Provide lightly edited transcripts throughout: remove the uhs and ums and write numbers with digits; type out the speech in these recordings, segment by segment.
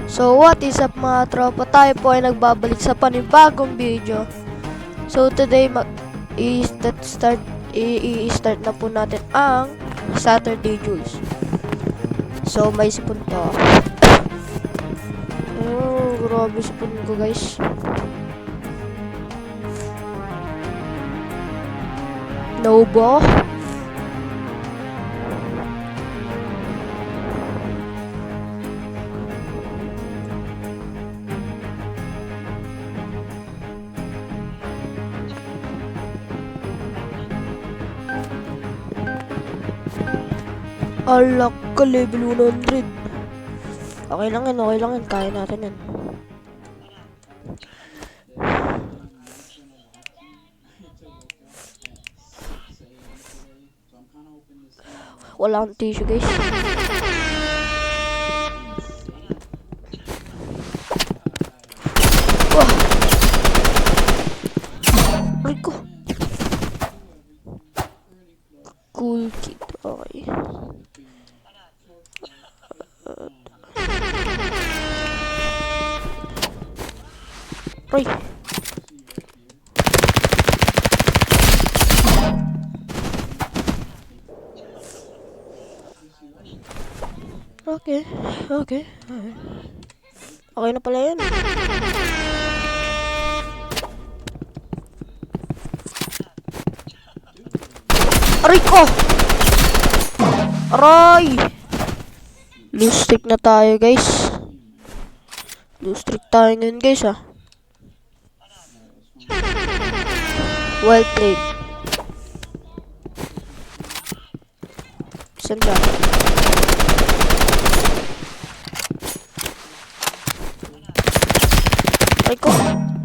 So what is up mga tropa, tayo po ay nagbabalik sa panibagong video. So today i-start na po natin ang Saturday Jules. So may sipon to. Oh, grabe sipon ko guys. No ba? Alak ka, level 100. Okay lang yan, kaya natin yan. Wala akong tissue guys. Wah! Rico! Cool kid, okay. Ay! Okay. Okay na pala yan. Aray ko! Aray! Lose streak na tayo guys. Lose streak tayo ngayon guys ah. Well played. Saan ba?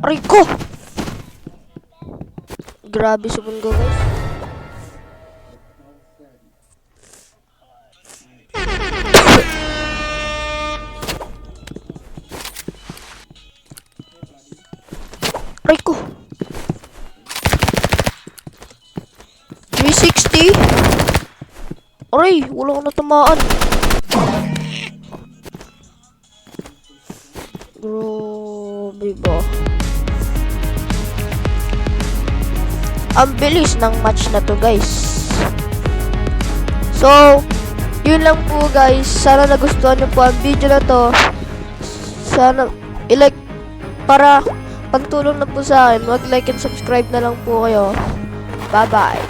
Aray ko! Grabe sa mundo guys. Aray ko! 360? Aray! Wala ko natamaan. Grabe ba? Ang bilis ng match na to guys. So, yun lang po guys. Sana nagustuhan nyo po ang video na to. Sana i-like para pantulong na po sa akin. Mag-like and subscribe na lang po kayo. Bye bye.